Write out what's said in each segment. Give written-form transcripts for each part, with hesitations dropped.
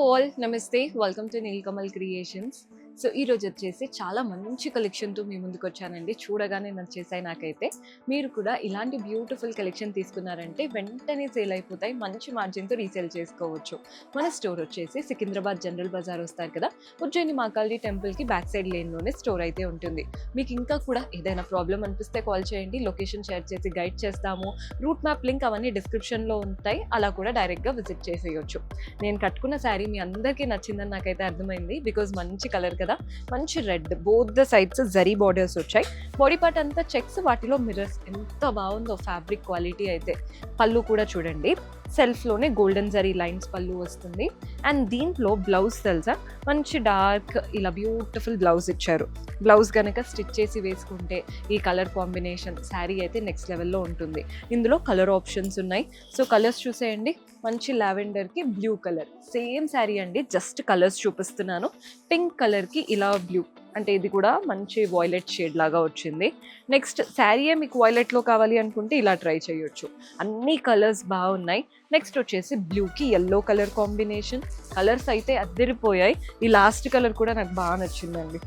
All నమస్తే, welcome to Nilkamal creations. So ఈరోజు వచ్చేసి చాలా మంచి కలెక్షన్తో మీ ముందుకు వచ్చానండి. చూడగానే నచ్చేసాయి నాకైతే. మీరు కూడా ఇలాంటి బ్యూటిఫుల్ కలెక్షన్ తీసుకున్నారంటే వెంటనే సేల్ అయిపోతాయి, మంచి మార్జిన్తో రీసేల్ చేసుకోవచ్చు. మన స్టోర్ వచ్చేసి సికింద్రాబాద్ జనరల్ బజార్ వస్తారు కదా, ఉజ్జయిని మహాకాళి టెంపుల్కి బ్యాక్ సైడ్ లేన్లోనే స్టోర్ అయితే ఉంటుంది. మీకు ఇంకా కూడా ఏదైనా ప్రాబ్లం అనిపిస్తే కాల్ చేయండి, లొకేషన్ షేర్ చేసి గైడ్ చేస్తాము. రూట్ మ్యాప్ లింక్ అవన్నీ డిస్క్రిప్షన్లో ఉంటాయి, అలా కూడా డైరెక్ట్గా విజిట్ చేసేయచ్చు. నేను కట్టుకున్న శారీ మీ అందరికీ నచ్చిందని నాకైతే అర్థమైంది, బికాజ్ మంచి కలర్ కదా, మంచి red, both the sides zari borders వచ్చాయి. బాడీ పార్ట్ అంతా చెక్స్, వాటిలో మిర్రర్స్, ఎంత బాగుందో ఫ్యాబ్రిక్ క్వాలిటీ అయితే. పళ్ళు కూడా చూడండి, సెల్ఫ్లోనే గోల్డెన్ జరీ లైన్స్ పళ్ళు వస్తుంది. అండ్ దీంట్లో బ్లౌజ్ తెలుసా, మంచి డార్క్ ఇలా బ్యూటిఫుల్ బ్లౌజ్ ఇచ్చారు. బ్లౌజ్ కనుక స్టిచ్ చేసి వేసుకుంటే ఈ కలర్ కాంబినేషన్ శారీ అయితే నెక్స్ట్ లెవెల్లో ఉంటుంది. ఇందులో కలర్ ఆప్షన్స్ ఉన్నాయి. సో కలర్స్ చూసేయండి, మంచి లావెండర్కి బ్లూ కలర్, సేమ్ శారీ అండి, జస్ట్ కలర్స్ చూపిస్తున్నాను. పింక్ కలర్కి ఇలా బ్లూ, అంటే ఇది కూడా మంచి వాయిలెట్ షేడ్ లాగా వచ్చింది. నెక్స్ట్ శారీయే మీకు వాయిలెట్లో కావాలి అనుకుంటే ఇలా ట్రై చేయొచ్చు, అన్ని కలర్స్ బాగున్నాయి. నెక్స్ట్ వచ్చేసి బ్లూకి ఎల్లో కలర్ కాంబినేషన్. కలర్స్ అయితే అద్దరిపోయాయి. ఈ లాస్ట్ కలర్ కూడా నాకు బాగా నచ్చిందండి.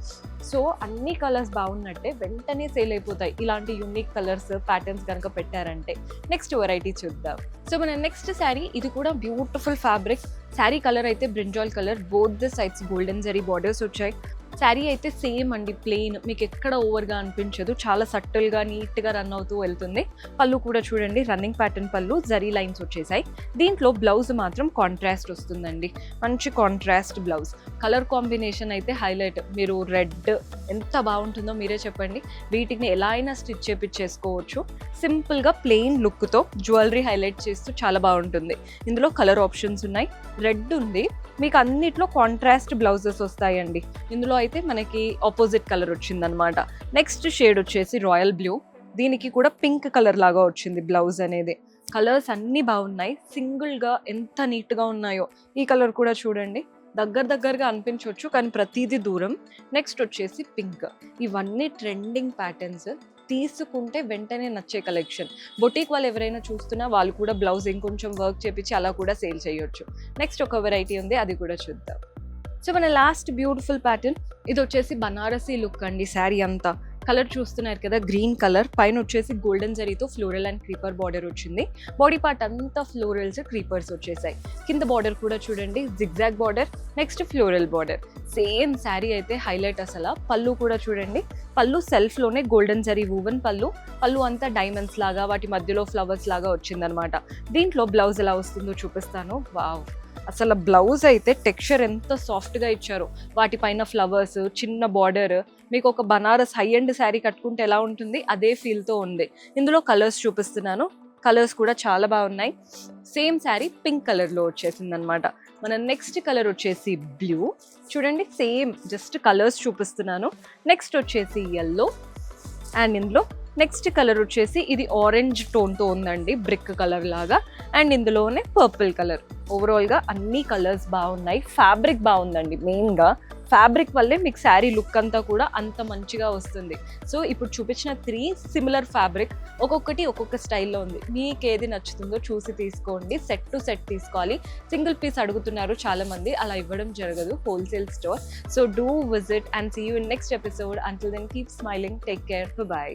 సో అన్ని కలర్స్ బాగున్నట్టే, వెంటనే సేల్ అయిపోతాయి ఇలాంటి యూనిక్ కలర్స్ ప్యాటర్న్స్ కనుక పెట్టారంటే. నెక్స్ట్ వెరైటీ చూద్దాం. సో మన నెక్స్ట్ శారీ, ఇది కూడా బ్యూటిఫుల్ ఫ్యాబ్రిక్. శారీ కలర్ అయితే brinjal colour, both the sides golden zari borders వచ్చాయి. శారీ అయితే సేమ్ అండి, ప్లెయిన్, మీకు ఎక్కడ ఓవర్గా అనిపించదు, చాలా సటిల్గా నీట్గా రన్ అవుతూ వెళ్తుంది. పళ్ళు కూడా చూడండి, రన్నింగ్ ప్యాటర్న్ పళ్ళు, జరీ లైన్స్ వచ్చేసాయి. దీంట్లో బ్లౌజ్ మాత్రం కాంట్రాస్ట్ వస్తుందండి, మంచి కాంట్రాస్ట్ బ్లౌజ్. కలర్ కాంబినేషన్ అయితే హైలైట్. మీరు రెడ్ ఎంత బాగుంటుందో మీరే చెప్పండి. వీటిని ఎలా అయినా స్టిచ్ చేపించేసుకోవచ్చు. సింపుల్గా ప్లెయిన్ లుక్తో జ్యువెలరీ హైలైట్ చేస్తూ చాలా బాగుంటుంది. ఇందులో కలర్ ఆప్షన్స్ ఉన్నాయి. రెడ్ ఉంది, మీకు అన్నిట్లో కాంట్రాస్ట్ బ్లౌజెస్ వస్తాయండి. ఇందులో అయితే మనకి ఆపోజిట్ కలర్ వచ్చిందనమాట. నెక్స్ట్ షేడ్ వచ్చేసి రాయల్ బ్లూ, దీనికి కూడా పింక్ కలర్ లాగా వచ్చింది బ్లౌజ్ అనేది. కలర్స్ అన్నీ బాగున్నాయి, సింగిల్గా ఎంత నీట్గా ఉన్నాయో. ఈ కలర్ కూడా చూడండి, దగ్గరగా అనిపించవచ్చు కానీ ప్రతిదీ దూరం. నెక్స్ట్ వచ్చేసి పింక్. ఇవన్నీ ట్రెండింగ్ ప్యాటర్న్స్, తీసుకుంటే వెంటనే నచ్చే కలెక్షన్. బొటీక్ వాళ్ళు ఎవరైనా చూస్తున్నా వాళ్ళు కూడా బ్లౌజ్ ఇంకొంచెం వర్క్ చేపించి అలా కూడా సేల్ చేయొచ్చు. నెక్స్ట్ ఒక వెరైటీ ఉంది, అది కూడా చూద్దాం. సో మన లాస్ట్ బ్యూటిఫుల్ ప్యాటర్న్, ఇది వచ్చేసి బనారసీ లుక్ అండి. శారీ అంతా కలర్ చూస్తున్నారు కదా, గ్రీన్ కలర్, పైన వచ్చేసి గోల్డెన్ జరీతో ఫ్లోరల్ అండ్ క్రీపర్ బార్డర్ వచ్చింది. బాడీ పార్ట్ అంతా ఫ్లోరల్స్, క్రీపర్స్ వచ్చేసాయి. కింద బార్డర్ కూడా చూడండి, zigzag border, next floral border. Same sari అయితే హైలైట్ అసలు. పళ్ళు కూడా చూడండి, పళ్ళు సెల్ఫ్లోనే గోల్డెన్ జరీ వూవెన్ పళ్ళు. పళ్ళు అంతా డైమండ్స్ లాగా, వాటి మధ్యలో ఫ్లవర్స్ లాగా వచ్చిందనమాట. దీంట్లో బ్లౌజ్ ఎలా వస్తుందో చూపిస్తాను. వావ్, అసలు బ్లౌజ్ అయితే టెక్స్చర్ ఎంత సాఫ్ట్గా ఇచ్చారు. వాటిపైన ఫ్లవర్స్, చిన్న బార్డర్, మీకు ఒక బనారస్ హై ఎండ్ శారీ కట్టుకుంటే ఎలా ఉంటుంది అదే ఫీల్తో ఉంది. ఇందులో కలర్స్ చూపిస్తున్నాను, కలర్స్ కూడా చాలా బాగున్నాయి. సేమ్ శారీ పింక్ కలర్లో వచ్చేసింది అనమాట. మన నెక్స్ట్ కలర్ వచ్చేసి బ్లూ, చూడండి సేమ్, జస్ట్ కలర్స్ చూపిస్తున్నాను. నెక్స్ట్ వచ్చేసి ఎల్లో, అండ్ ఇందులో నెక్స్ట్ కలర్ వచ్చేసి ఇది ఆరెంజ్ టోన్తో ఉందండి, బ్రిక్ కలర్ లాగా. అండ్ ఇందులోనే పర్పుల్ కలర్. ఓవరాల్గా అన్ని కలర్స్ బాగున్నాయి. ఫ్యాబ్రిక్ బాగుందండి, మెయిన్గా ఫ్యాబ్రిక్ వల్లే మీకు శారీ లుక్ అంతా కూడా అంత మంచిగా వస్తుంది. సో ఇప్పుడు చూపించిన 3 సిమిలర్ ఫ్యాబ్రిక్, ఒక్కొక్కటి ఒక్కొక్క స్టైల్లో ఉంది. మీకు ఏది నచ్చుతుందో చూసి తీసుకోండి. సెట్ టు సెట్ తీసుకోవాలి. సింగిల్ పీస్ అడుగుతున్నారు చాలా మంది, అలా ఇవ్వడం జరగదు, wholesale store. So do visit and see you in next episode. Until then keep smiling, take care, by.